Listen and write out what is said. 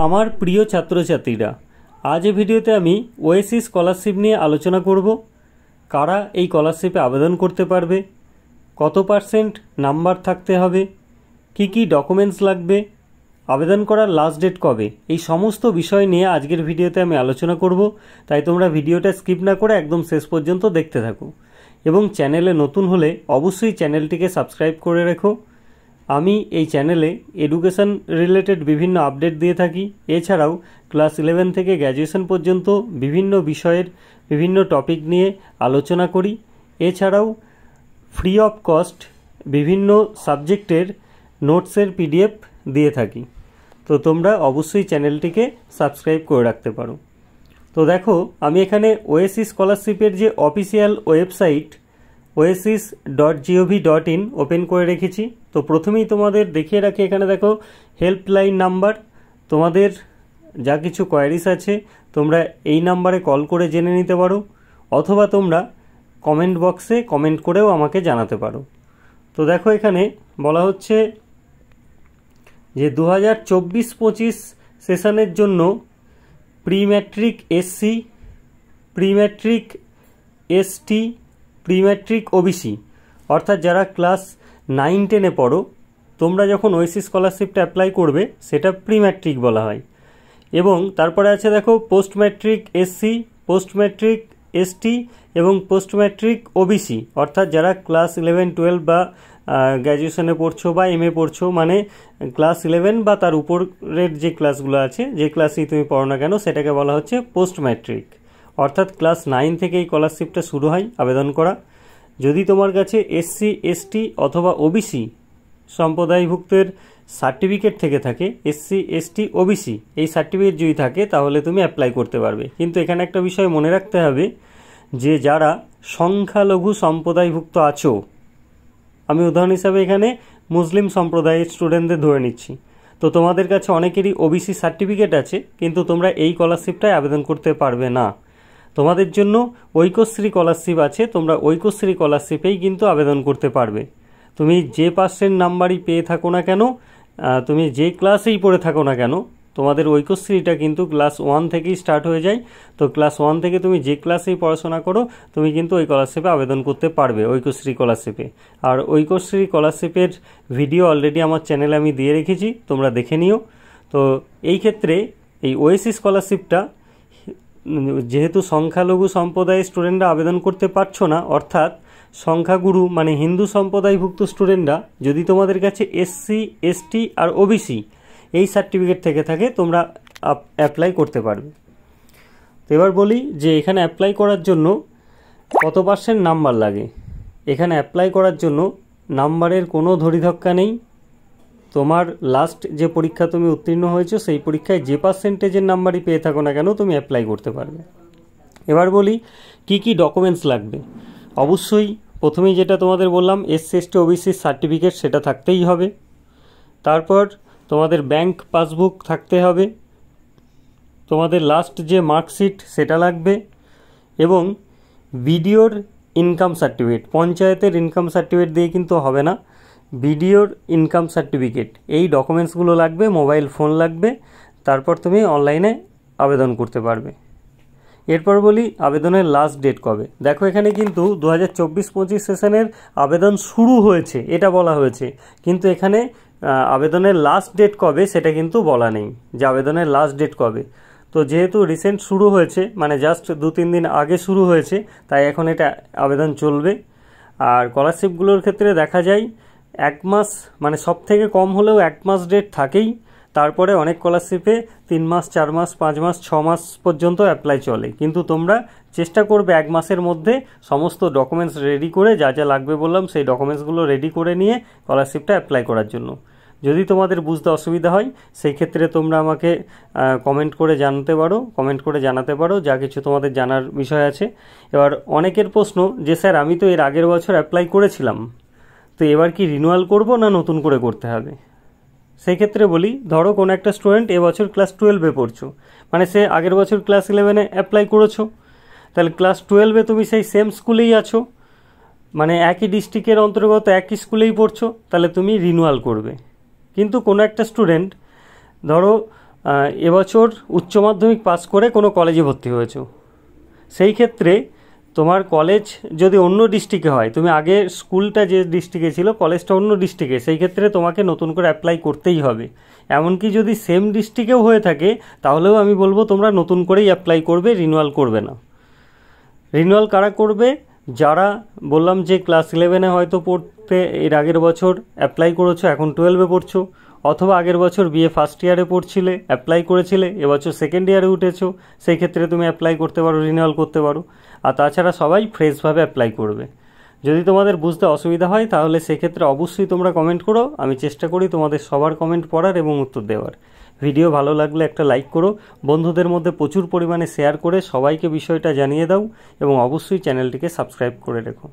আমার প্রিয় ছাত্রছাত্রীরা, আজ এই ভিডিওতে আমি ওএসসি স্কলারশিপ নিয়ে আলোচনা করব। কারা এই স্কলারশিপে আবেদন করতে পারবে, কত পার্সেন্ট নাম্বার থাকতে হবে, কি কি ডকুমেন্টস লাগবে, আবেদন করার লাস্ট ডেট কবে, এই সমস্ত বিষয় নিয়ে আজকের ভিডিওতে আমি আলোচনা করব। তাই তোমরা ভিডিওটা স্কিপ না করে একদম শেষ পর্যন্ত দেখতে থাকো এবং চ্যানেলে নতুন হলে অবশ্যই চ্যানেলটিকে সাবস্ক্রাইব করে রেখো। আমি এই চ্যানেলে এডুকেশন রিলেটেড বিভিন্ন আপডেট দিয়ে থাকি। এছাড়াও ক্লাস 11 থেকে গ্র্যাজুয়েশন পর্যন্ত বিভিন্ন বিষয়ের বিভিন্ন টপিক নিয়ে আলোচনা করি। এছাড়াও ফ্রি অফ কস্ট বিভিন্ন সাবজেক্টের নোটসের পিডিএফ দিয়ে থাকি। তো তোমরা অবশ্যই চ্যানেলটিকে সাবস্ক্রাইব করে রাখতে পারো। তো দেখো, আমি এখানে ওএসসি স্কলারশিপের যে অফিসিয়াল ওয়েবসাইট oasis.gov.in ওপেন করে রেখেছি। তো প্রথমেই তোমাদের দেখিয়ে রাখি, এখানে দেখো হেল্পলাইন নাম্বার। তোমাদের যা কিছু কোয়ারিজ আছে তোমরা এই নাম্বারে কল করে জেনে নিতে পারো, অথবা তোমরা কমেন্ট বক্সে কমেন্ট করেও আমাকে জানাতে পারো। তো দেখো, এখানে বলা হচ্ছে যে 2024-25 সেশনের জন্য pre matric SC, pre matric ST, pre matric OBC অর্থাৎ যারা ক্লাস 9-10-এ পড়ো, তোমরা যখন ওএসসি স্কলারশিপটা অ্যাপ্লাই করবে সেটা প্রি ম্যাট্রিক বলা হয়। এবং তারপরে আছে দেখো post matric SC, post matric ST এবং পোস্ট ম্যাট্রিক ওবিসি অর্থাৎ যারা ক্লাস 11-12 বা গ্র্যাজুয়েশনে পড়ছো বা এমএ পড়ছো, মানে ক্লাস 11 বা তার উপরের যে ক্লাসগুলো আছে, যে ক্লাসেই তুমি পড়ো না কেন, সেটাকে বলা হচ্ছে পোস্ট ম্যাট্রিক। অর্থাৎ ক্লাস 9 থেকে এই স্কলারশিপটা শুরু হয় আবেদন করা। যদি তোমার কাছে এসসি, এসটি অথবা ওবিসি সম্প্রদায়ভুক্তের সার্টিফিকেট থেকে থাকে, এসসি, এসটি, ওবিসি এই সার্টিফিকেট যদি থাকে, তাহলে তুমি অ্যাপ্লাই করতে পারবে। কিন্তু এখানে একটা বিষয় মনে রাখতে হবে যে যারা সংখ্যালঘু সম্প্রদায়ভুক্ত আছো, আমি উদাহরণ হিসাবে এখানে মুসলিম সম্প্রদায়ের স্টুডেন্টদের ধরে নিচ্ছি, তো তোমাদের কাছে অনেকেরই ওবিসি সার্টিফিকেট আছে, কিন্তু তোমরা এই স্কলারশিপটায় আবেদন করতে পারবে না। তোমাদের জন্য ঐক্যশ্রী স্কলারশিপ আছে, তোমরা ঐক্যশ্রী স্কলারশিপেই কিন্তু আবেদন করতে পারবে। তুমি যে পার্সেন্ট নাম্বারই পেয়ে থাকো না কেন, তুমি যে ক্লাসেই পড়ে থাকো না কেন, তোমাদের ঐক্যশ্রীটা কিন্তু ক্লাস 1 থেকেই স্টার্ট হয়ে যায়। তো ক্লাস 1 থেকে তুমি যে ক্লাসেই পড়াশোনা করো, তুমি কিন্তু ওই স্কলারশিপে আবেদন করতে পারবে, ঐক্যশ্রী স্কলারশিপে। আর ঐক্যশ্রী স্কলারশিপের ভিডিও অলরেডি আমার চ্যানেলে আমি দিয়ে রেখেছি, তোমরা দেখে নিও। তো এই ক্ষেত্রে এই ওএসসি স্কলারশিপটা যেহেতু সংখ্যালঘু সম্প্রদায়ের স্টুডেন্টরা আবেদন করতে পারছো না, অর্থাৎ সংখ্যাগুরু মানে হিন্দু সম্প্রদায়ভুক্ত স্টুডেন্টরা, যদি তোমাদের কাছে এসসি, এসটি আর ওবিসি এই সার্টিফিকেট থেকে থাকে, তোমরা অ্যাপ্লাই করতে পারবে। তো এবার বলি যে এখানে অ্যাপ্লাই করার জন্য কত পার্সেন্ট নাম্বার লাগে। এখানে অ্যাপ্লাই করার জন্য নাম্বারের কোনো ধরিধক্কা নেই। তোমার লাস্ট যে পরীক্ষা তুমি উত্তীর্ণ হয়েছো, সেই পরীক্ষায় যে পার্সেন্টেজের নাম্বারই পেয়ে থাকো না কেন, তুমি অ্যাপ্লাই করতে পারবে। এবার বলি কি কি ডকুমেন্টস লাগবে। অবশ্যই প্রথমেই যেটা তোমাদের বললাম, এসসি, এসটি, ওবিসির সার্টিফিকেট, সেটা থাকতেই হবে। তারপর তোমাদের ব্যাংক পাসবুক থাকতে হবে, তোমাদের লাস্ট যে মার্কশিট সেটা লাগবে, এবং বিডিওর ইনকাম সার্টিফিকেট, পঞ্চায়েতের ইনকাম সার্টিফিকেট দিয়ে কিন্তু হবে না, বিডিওর ইনকাম সার্টিফিকেট, এই ডকুমেন্টসগুলো লাগবে। মোবাইল ফোন লাগবে, তারপর তুমি অনলাইনে আবেদন করতে পারবে। এরপর বলি আবেদনের লাস্ট ডেট কবে। দেখো, এখানে কিন্তু 2024-25 সেশনের আবেদন শুরু হয়েছে এটা বলা হয়েছে, কিন্তু এখানে আবেদনের লাস্ট ডেট কবে সেটা কিন্তু বলা নেই, যে আবেদনের লাস্ট ডেট কবে। তো যেহেতু রিসেন্ট শুরু হয়েছে, মানে জাস্ট 2-3 দিন আগে শুরু হয়েছে, তাই এখন এটা আবেদন চলবে। আর স্কলারশিপগুলোর ক্ষেত্রে দেখা যায় 1 মাস, মানে সব থেকে কম হলেও 1 মাস ডেট থাকেই। তারপরে অনেক স্কলারশিপে 3 মাস, 4 মাস, 5 মাস, 6 মাস পর্যন্ত অ্যাপ্লাই চলে। কিন্তু তোমরা চেষ্টা করবে 1 মাসের মধ্যে সমস্ত ডকুমেন্টস রেডি করে, যা যা লাগবে বললাম সেই ডকুমেন্টসগুলো রেডি করে নিয়ে স্কলারশিপটা অ্যাপ্লাই করার জন্য। যদি তোমাদের বুঝতে অসুবিধা হয়, সেই ক্ষেত্রে তোমরা আমাকে কমেন্ট করে জানাতে পারো যা কিছু তোমাদের জানার বিষয় আছে। এবার অনেকের প্রশ্ন যে স্যার, আমি তো এর আগের বছর অ্যাপ্লাই করেছিলাম, তো এবার কি রিনিউয়াল করব না নতুন করে করতে হবে। সেই ক্ষেত্রে বলি, ধরো কোনো একটা স্টুডেন্ট এবছর ক্লাস 12-এ পড়ছো, মানে সে আগের বছর ক্লাস 11-এ অ্যাপ্লাই করেছো, তাহলে ক্লাস 12-এ তুমি সেই সেম স্কুলেই আছো, মানে একই ডিস্ট্রিক্টের অন্তর্গত একই স্কুলেই পড়ছো, তাহলে তুমি রিনিউয়াল করবে। কিন্তু কোনো একটা স্টুডেন্ট ধরো এবছর উচ্চ মাধ্যমিক পাস করে কোনো কলেজে ভর্তি হয়েছো, সেই ক্ষেত্রে তোমার কলেজ যদি অন্য ডিস্ট্রিক্টে হয়, তুমি আগে স্কুলটা যে ডিস্ট্রিক্টে ছিল কলেজটা অন্য ডিস্ট্রিক্টে, সেই ক্ষেত্রে তোমাকে নতুন করে অ্যাপ্লাই করতেই হবে। এমনকি যদি সেম ডিস্ট্রিক্টেও হয়ে থাকে তাহলেও আমি বলবো তোমরা নতুন করেই অ্যাপ্লাই করবে, রিনিউয়াল করবে না। রিনিউয়াল কারা করবে? যারা বললাম যে ক্লাস 11-এ হয়তো পড়তে এর আগের বছর অ্যাপ্লাই করেছো, এখন 12-এ পড়ছো, অথবা আগের বছর বিএ ফার্স্ট ইয়ারে পড়ছিলে, অ্যাপ্লাই করেছিলে, এবছর সেকেন্ড ইয়ারে উঠেছো, সেই ক্ষেত্রে তুমি অ্যাপ্লাই করতে পারো, রিনিউয়াল করতে পারো। আর তাছাড়া সবাই ফ্রেশভাবে অ্যাপ্লাই করবে। যদি তোমাদের বুঝতে অসুবিধা হয় তাহলে সেক্ষেত্রে অবশ্যই তোমরা কমেন্ট করো, আমি চেষ্টা করি তোমাদের সবার কমেন্ট পড়ার এবং উত্তর দেওয়ার। ভিডিও ভালো লাগলে একটা লাইক করো, বন্ধুদের মধ্যে প্রচুর পরিমাণে শেয়ার করে সবাইকে বিষয়টা জানিয়ে দাও এবং অবশ্যই চ্যানেলটিকে সাবস্ক্রাইব করে রেখো।